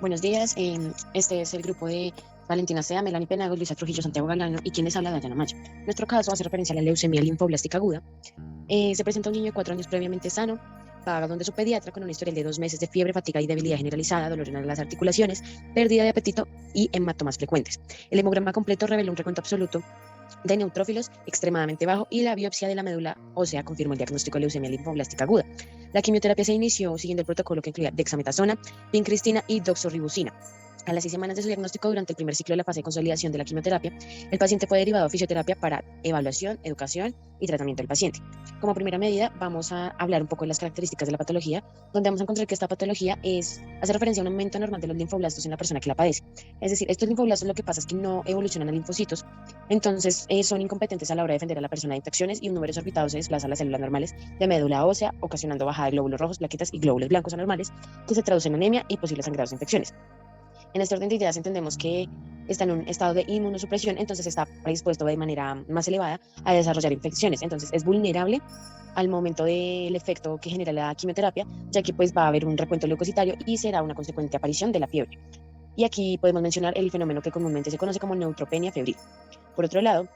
Buenos días, este es el grupo de Valentina Sea, Melanie Penagos, Luisa Trujillo, Santiago Galano y quien les habla, Dayana Mayo. Nuestro caso hace referencia a la leucemia linfoblástica aguda. Se presenta un niño de 4 años previamente sano, va donde su pediatra con un historial de 2 meses de fiebre, fatiga y debilidad generalizada, dolor en las articulaciones, pérdida de apetito y hematomas frecuentes. El hemograma completo reveló un recuento absoluto de neutrófilos extremadamente bajo y la biopsia de la médula ósea confirmó el diagnóstico de leucemia linfoblástica aguda. La quimioterapia se inició siguiendo el protocolo que incluía dexametasona, vincristina y doxorubicina. A las 6 semanas de su diagnóstico, durante el primer ciclo de la fase de consolidación de la quimioterapia, el paciente fue derivado a fisioterapia para evaluación, educación y tratamiento del paciente. Como primera medida, vamos a hablar un poco de las características de la patología, donde vamos a encontrar que esta patología hace referencia a un aumento normal de los linfoblastos en la persona que la padece. Es decir, estos linfoblastos lo que pasa es que no evolucionan a linfocitos, entonces son incompetentes a la hora de defender a la persona de infecciones y un número exorbitado se desplaza a las células normales de médula ósea, ocasionando bajada de glóbulos rojos, plaquetas y glóbulos blancos anormales, que se traducen en anemia y posibles sangrados de infecciones. En este orden de ideas entendemos que está en un estado de inmunosupresión, entonces está predispuesto de manera más elevada a desarrollar infecciones, entonces es vulnerable al momento del efecto que genera la quimioterapia, ya que pues va a haber un recuento leucocitario y será una consecuente aparición de la fiebre. Y aquí podemos mencionar el fenómeno que comúnmente se conoce como neutropenia febril. Por otro lado,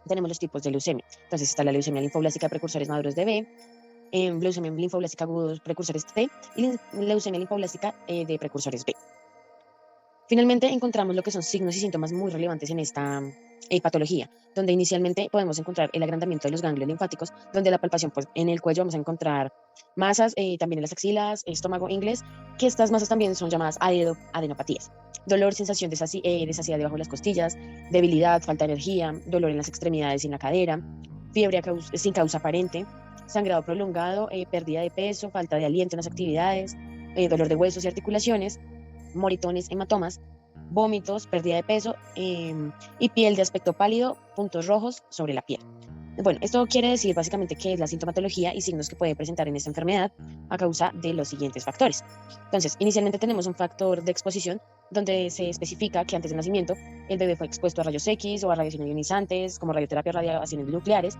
tenemos los tipos de leucemia. Entonces está la leucemia linfoblástica de precursores maduros de B, leucemia linfoblástica agudos precursores T y leucemia linfoblástica de precursores B. Finalmente, encontramos lo que son signos y síntomas muy relevantes en esta patología, donde inicialmente podemos encontrar el agrandamiento de los ganglios linfáticos, donde la palpación, pues en el cuello vamos a encontrar masas, también en las axilas, estómago, inglés, que estas masas también son llamadas adenopatías. Dolor, sensación de saciedad debajo de las costillas, debilidad, falta de energía, dolor en las extremidades y en la cadera, fiebre sin causa aparente, sangrado prolongado, pérdida de peso, falta de aliento en las actividades, dolor de huesos y articulaciones, moritones, hematomas, vómitos, pérdida de peso y piel de aspecto pálido, puntos rojos sobre la piel. Bueno, esto quiere decir básicamente que es la sintomatología y signos que puede presentar en esta enfermedad a causa de los siguientes factores. Entonces, inicialmente tenemos un factor de exposición donde se especifica que antes del nacimiento el bebé fue expuesto a rayos X o a radiaciones ionizantes como radioterapia o radiaciones nucleares,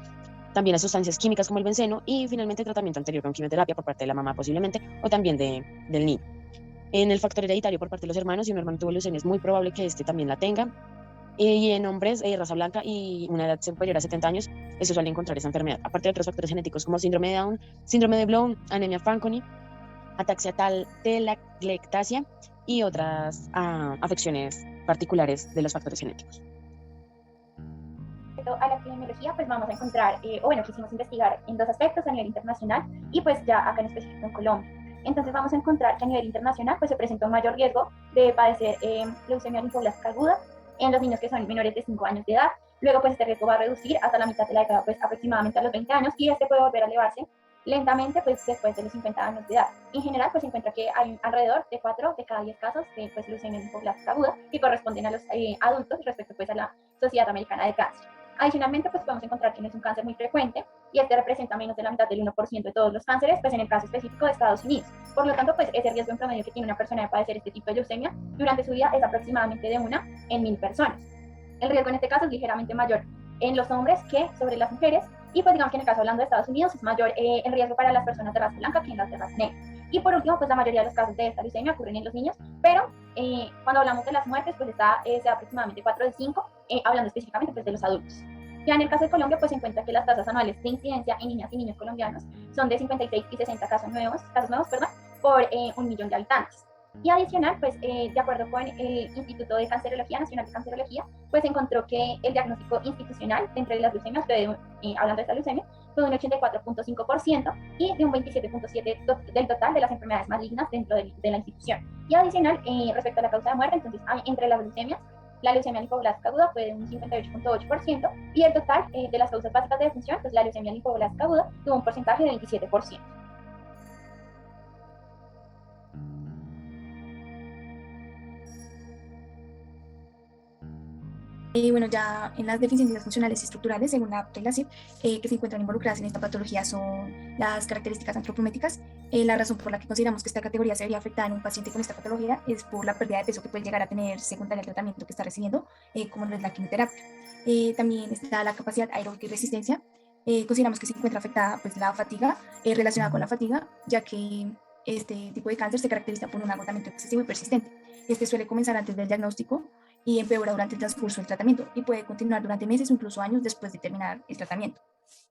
también a sustancias químicas como el benceno y finalmente tratamiento anterior con quimioterapia por parte de la mamá posiblemente o también del niño. En el factor hereditario por parte de los hermanos, si un hermano tuvo leucemia es muy probable que este también la tenga. Y en hombres, raza blanca y una edad superior a 70 años, se suele encontrar esa enfermedad. Aparte de otros factores genéticos como síndrome de Down, síndrome de Blown, anemia Fanconi, ataxia telangiectasia y otras afecciones particulares de los factores genéticos. A la epidemiología, pues vamos a encontrar, o bueno, quisimos investigar en dos aspectos a nivel internacional y pues ya acá en específico en Colombia. Entonces vamos a encontrar que a nivel internacional pues se presenta un mayor riesgo de padecer leucemia linfoblástica aguda en los niños que son menores de 5 años de edad. Luego pues este riesgo va a reducir hasta la mitad de la década, pues aproximadamente a los 20 años, y este puede volver a elevarse lentamente pues después de los 50 años de edad. En general pues se encuentra que hay alrededor de 4 de cada 10 casos de pues leucemia linfoblástica aguda que corresponden a los adultos respecto pues a la Sociedad Americana de Cáncer. Adicionalmente, pues podemos encontrar que no es un cáncer muy frecuente y este representa menos de la mitad del 1% de todos los cánceres, pues en el caso específico de Estados Unidos. Por lo tanto, pues ese riesgo en promedio que tiene una persona de padecer este tipo de leucemia durante su vida es aproximadamente de 1 en 1000 personas. El riesgo en este caso es ligeramente mayor en los hombres que sobre las mujeres, y pues digamos que en el caso hablando de Estados Unidos es mayor el riesgo para las personas de raza blanca que en las de raza negra. Y por último, pues la mayoría de los casos de esta leucemia ocurren en los niños, pero cuando hablamos de las muertes, pues está aproximadamente 4 de 5, hablando específicamente pues de los adultos. Ya en el caso de Colombia, pues se encuentra que las tasas anuales de incidencia en niñas y niños colombianos son de 56 y 60 casos nuevos, por 1 millón de habitantes. Y adicional, pues de acuerdo con el Instituto de Cancerología, Nacional de Cancerología, pues encontró que el diagnóstico institucional dentro de las leucemias, hablando de esta leucemia, fue de un 84.5% y de un 27.7% del total de las enfermedades malignas dentro de la institución. Y adicional, respecto a la causa de muerte, entonces entre las leucemias, la leucemia linfoblástica aguda fue de un 58.8% y el total de las causas básicas de defunción, pues la leucemia linfoblástica aguda tuvo un porcentaje de 27%. Bueno, ya en las deficiencias funcionales y estructurales, según la PRELACIP, que se encuentran involucradas en esta patología son las características antropométricas. La razón por la que consideramos que esta categoría se vería afectada en un paciente con esta patología es por la pérdida de peso que puede llegar a tener secundaria al tratamiento que está recibiendo, como no es la quimioterapia. También está la capacidad aeróbica y resistencia. Consideramos que se encuentra afectada pues, la fatiga, relacionada con la fatiga, ya que Este tipo de cáncer se caracteriza por un agotamiento excesivo y persistente. Este suele comenzar antes del diagnóstico y empeora durante el transcurso del tratamiento y puede continuar durante meses o incluso años después de terminar el tratamiento.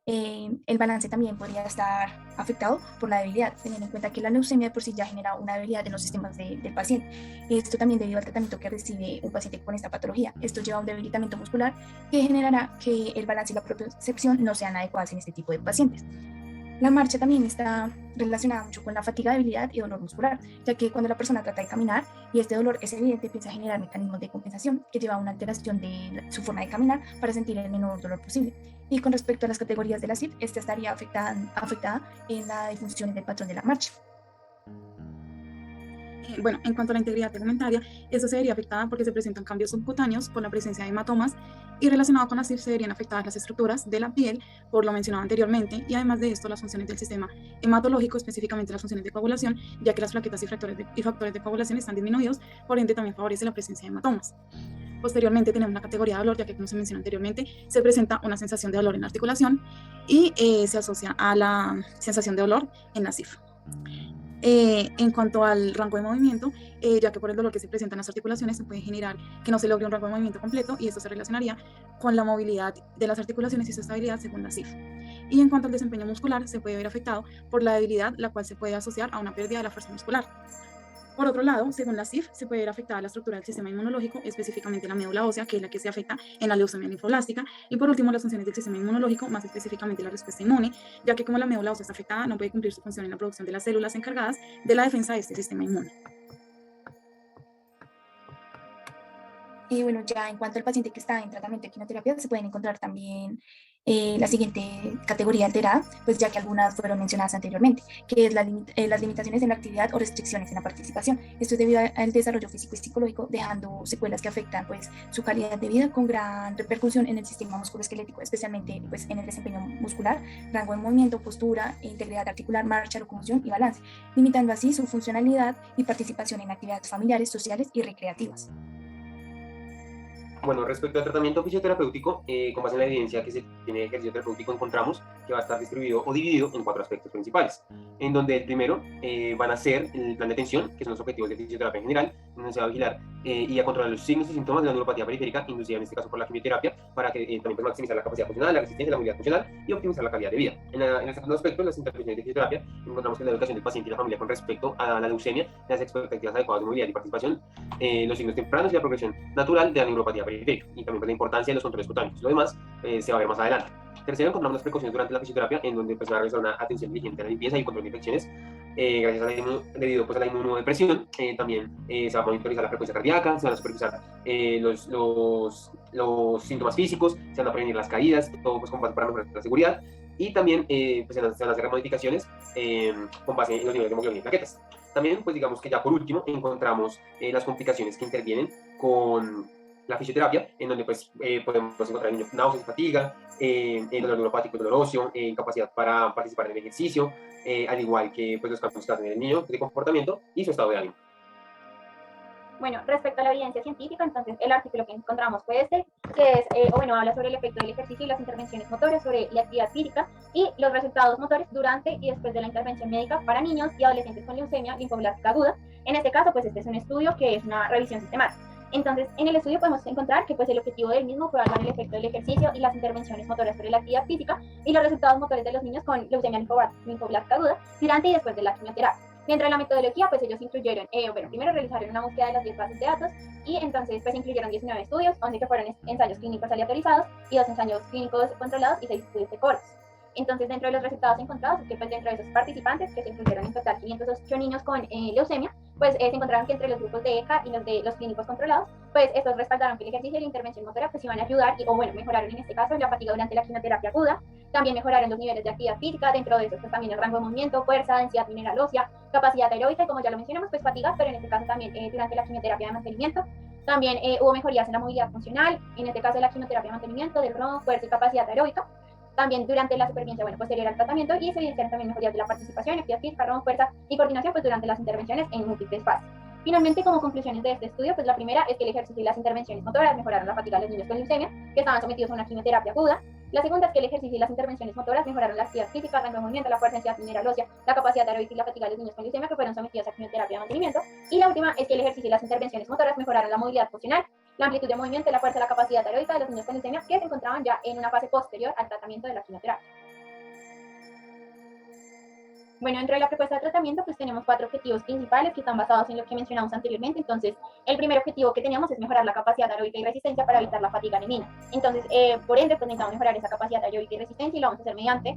El balance también podría estar afectado por la debilidad, teniendo en cuenta que la leucemia de por sí ya genera una debilidad en los sistemas del paciente. Esto también debido al tratamiento que recibe un paciente con esta patología. Esto lleva a un debilitamiento muscular que generará que el balance y la propiocepción no sean adecuados en este tipo de pacientes. La marcha también está relacionada mucho con la fatiga, debilidad y dolor muscular, ya que cuando la persona trata de caminar y este dolor es evidente, empieza a generar mecanismos de compensación que lleva a una alteración de su forma de caminar para sentir el menor dolor posible. Y con respecto a las categorías de la CIF, esta estaría afectada en la disfunción del patrón de la marcha. Bueno, en cuanto a la integridad tegumentaria, esto se vería afectada porque se presentan cambios subcutáneos por la presencia de hematomas y relacionado con la CIF se verían afectadas las estructuras de la piel, por lo mencionado anteriormente, y además de esto las funciones del sistema hematológico, específicamente las funciones de coagulación, ya que las plaquetas y factores de coagulación están disminuidos, por ende también favorece la presencia de hematomas. Posteriormente tenemos una categoría de dolor, ya que como se mencionó anteriormente, se presenta una sensación de dolor en la articulación y se asocia a la sensación de dolor en la CIF. En cuanto al rango de movimiento, ya que por el dolor que se presenta en las articulaciones se puede generar que no se logre un rango de movimiento completo y esto se relacionaría con la movilidad de las articulaciones y su estabilidad según la CIF. Y en cuanto al desempeño muscular, se puede ver afectado por la debilidad, la cual se puede asociar a una pérdida de la fuerza muscular. Por otro lado, según la CIF, se puede ver afectada la estructura del sistema inmunológico, específicamente la médula ósea, que es la que se afecta en la leucemia linfoblástica, y por último las funciones del sistema inmunológico, más específicamente la respuesta inmune, ya que como la médula ósea está afectada, no puede cumplir su función en la producción de las células encargadas de la defensa de este sistema inmune. Y bueno, ya en cuanto al paciente que está en tratamiento de quimioterapia, se pueden encontrar también la siguiente categoría alterada, pues ya que algunas fueron mencionadas anteriormente, que es las limitaciones en la actividad o restricciones en la participación. Esto es debido al desarrollo físico y psicológico, dejando secuelas que afectan pues, su calidad de vida con gran repercusión en el sistema musculoesquelético, especialmente pues, en el desempeño muscular, rango de movimiento, postura, integridad articular, marcha, locomoción y balance, limitando así su funcionalidad y participación en actividades familiares, sociales y recreativas. Bueno, respecto al tratamiento fisioterapéutico, con base en la evidencia que se tiene de ejercicio terapéutico, encontramos que va a estar distribuido o dividido en 4 aspectos principales, en donde el primero van a ser el plan de atención, que son los objetivos de fisioterapia en general, donde se va a vigilar y a controlar los signos y síntomas de la neuropatía periférica, inducida en este caso por la quimioterapia, para que también pueda maximizar la capacidad funcional, la resistencia, la movilidad funcional y optimizar la calidad de vida. En el segundo aspecto, las intervenciones de fisioterapia, encontramos que la educación del paciente y la familia con respecto a la leucemia, las expectativas adecuadas de movilidad y participación, los signos tempranos y la progresión natural de la neuropatía periférica, y también pues, la importancia de los controles cutáneos. Lo demás se va a ver más adelante. Tercero, encontramos las precauciones durante la fisioterapia, en donde pues, se va a realizar una atención diligente a la limpieza y control de infecciones, gracias a debido pues, a la inmunodepresión. También se va a monitorizar la frecuencia cardíaca, se van a supervisar los síntomas físicos, se van a prevenir las caídas, todo pues, con base para mejorar la seguridad. Y también pues, se van a hacer modificaciones con base en los niveles de hemoglobina y plaquetas. También, pues digamos que ya por último, encontramos las complicaciones que intervienen con la fisioterapia, en donde pues podemos encontrar náuseas y fatiga, dolor neuropático y dolor óseo, incapacidad para participar en el ejercicio, al igual que pues, los cambios que hacen en el niño de comportamiento y su estado de ánimo. Bueno, respecto a la evidencia científica, entonces el artículo que encontramos fue este, que es, habla sobre el efecto del ejercicio y las intervenciones motoras sobre la actividad física y los resultados motores durante y después de la intervención médica para niños y adolescentes con leucemia linfoblástica aguda. En este caso, pues este es un estudio que es una revisión sistemática. Entonces, en el estudio podemos encontrar que pues, el objetivo del mismo fue evaluar el efecto del ejercicio y las intervenciones motoras sobre la actividad física y los resultados motores de los niños con leucemia linfoblástica aguda durante y después de la quimioterapia. Dentro de la metodología, pues ellos incluyeron, primero realizaron una búsqueda de las 10 bases de datos y entonces pues incluyeron 19 estudios, 11 que fueron ensayos clínicos aleatorizados y 2 ensayos clínicos controlados y 6 estudios de cohortes. Entonces, dentro de los resultados encontrados, es que pues, dentro de esos participantes, que se incluyeron en total 508 niños con leucemia, pues se encontraron que entre los grupos de ECA y los de los clínicos controlados, pues estos respaldaron que el ejercicio y la intervención motora pues iban a ayudar mejoraron en este caso la fatiga durante la quimioterapia aguda, también mejoraron los niveles de actividad física, dentro de eso pues también el rango de movimiento, fuerza, densidad mineral ósea, capacidad aeróbica y como ya lo mencionamos, pues fatiga, pero en este caso también durante la quimioterapia de mantenimiento. También hubo mejorías en la movilidad funcional, en este caso de la quimioterapia de mantenimiento, del ROM, fuerza y capacidad aeróbica. También durante la supervivencia, posterior al tratamiento, y se evidenciaron también mejorías de la participación, actividad física, ROM, fuerza y coordinación, pues durante las intervenciones en múltiples fases. Finalmente, como conclusiones de este estudio, pues la primera es que el ejercicio y las intervenciones motoras mejoraron la fatiga de los niños con leucemia, que estaban sometidos a una quimioterapia aguda. La segunda es que el ejercicio y las intervenciones motoras mejoraron la actividad física, el rango de movimiento, la fuerza, densidad mineral ósea, la capacidad aeróbica y la fatiga de los niños con leucemia que fueron sometidos a quimioterapia de mantenimiento. Y la última es que el ejercicio y las intervenciones motoras mejoraron la movilidad funcional, la amplitud de movimiento, la fuerza, la capacidad aeróbica de los niños con leucemia que se encontraban ya en una fase posterior al tratamiento de la quimioterapia. Bueno, dentro de la propuesta de tratamiento, pues tenemos 4 objetivos principales que están basados en lo que mencionamos anteriormente. Entonces, el primer objetivo que teníamos es mejorar la capacidad aeróbica y resistencia para evitar la fatiga anemia. Entonces, por ende, pues necesitamos mejorar esa capacidad aeróbica y resistencia y lo vamos a hacer mediante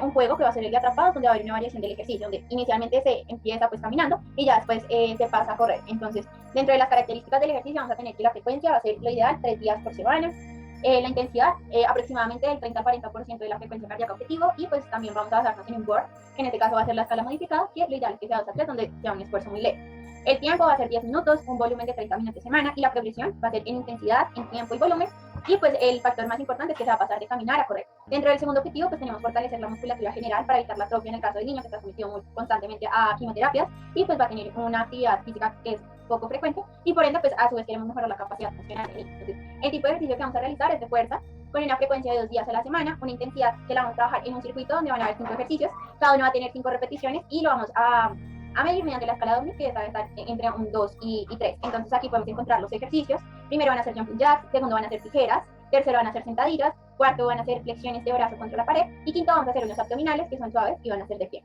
un juego que va a ser el de atrapados, donde va a haber una variación del ejercicio, donde inicialmente se empieza pues caminando y ya después se pasa a correr. Entonces, dentro de las características del ejercicio vamos a tener que la frecuencia va a ser lo ideal 3 días por semana. La intensidad, aproximadamente del 30 al 40% de la frecuencia cardíaca objetivo, y pues también vamos a basarnos en un board, que en este caso va a ser la escala modificada, que lo ideal es que sea 2 a 3, donde sea un esfuerzo muy leve. El tiempo va a ser 10 minutos, un volumen de 30 minutos semana, y la progresión va a ser en intensidad, en tiempo y volumen, y pues el factor más importante es que se va a pasar de caminar a correr. Dentro del segundo objetivo, pues tenemos fortalecer la musculatura general para evitar la atrofia en el caso del niño que está sometido muy constantemente a quimioterapias, y pues va a tener una actividad física que es poco frecuente, y por ende, pues a su vez queremos mejorar la capacidad funcional del niño. Entonces, el tipo de ejercicio que vamos a realizar es de fuerza, con una frecuencia de 2 días a la semana, una intensidad que la vamos a trabajar en un circuito donde van a haber 5 ejercicios, cada uno va a tener 5 repeticiones y lo vamos a medir mediante la escala de Omni, que debe estar entre un 2 y 3. Entonces aquí podemos encontrar los ejercicios. Primero van a ser jumping jacks, segundo van a ser tijeras, tercero van a ser sentadillas, cuarto van a ser flexiones de brazo contra la pared y quinto vamos a hacer unos abdominales que son suaves y van a ser de pie.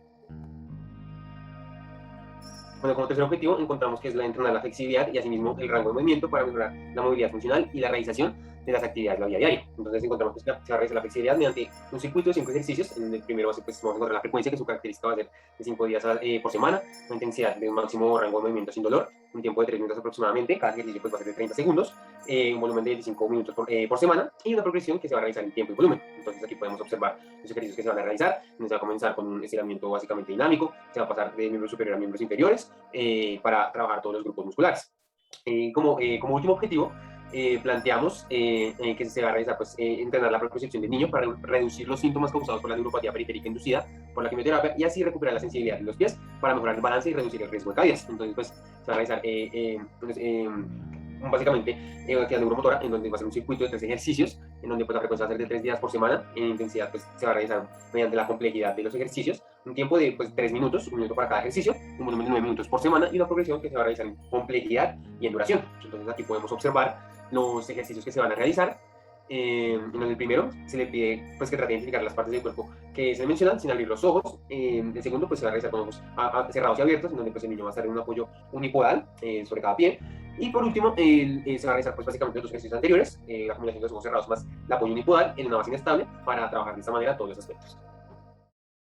Bueno, como tercer objetivo encontramos que es la entrenar la flexibilidad y asimismo el rango de movimiento para mejorar la movilidad funcional y la realización de las actividades de la vida diaria. Entonces encontramos que se va a realizar la flexibilidad mediante un circuito de 5 ejercicios. En el primero pues, vamos a encontrar la frecuencia, que su característica va a ser de 5 días por semana, una intensidad de un máximo rango de movimiento sin dolor, un tiempo de 3 minutos aproximadamente, cada ejercicio pues, va a ser de 30 segundos, un volumen de 25 minutos por semana y una progresión que se va a realizar en tiempo y volumen. Entonces aquí podemos observar los ejercicios que se van a realizar. Se va a comenzar con un estiramiento básicamente dinámico, se va a pasar de miembros superiores a miembros inferiores para trabajar todos los grupos musculares. Como último objetivo, planteamos que se va a realizar, pues, entrenar la propiocepción del niño para reducir los síntomas causados por la neuropatía periférica inducida por la quimioterapia y así recuperar la sensibilidad de los pies para mejorar el balance y reducir el riesgo de caídas. Entonces, pues, se va a realizar básicamente una actividad neuromotora en donde va a ser un circuito de 3 ejercicios, en donde pues, la frecuencia va a ser de 3 días por semana, en intensidad pues, se va a realizar mediante la complejidad de los ejercicios, un tiempo de pues, 3 minutos, 1 minuto para cada ejercicio, un volumen de 9 minutos por semana y una progresión que se va a realizar en complejidad y en duración. Entonces aquí podemos observar los ejercicios que se van a realizar. En el primero se le pide pues, que trate de identificar las partes del cuerpo que se mencionan sin abrir los ojos. El segundo pues, se va a realizar con ojos cerrados y abiertos, en donde pues, el niño va a estar en un apoyo unipodal sobre cada pie. Y por último, se va a realizar pues, básicamente los ejercicios anteriores, la combinación de los ojos cerrados más el apoyo unipodal en una base inestable para trabajar de esta manera todos los aspectos.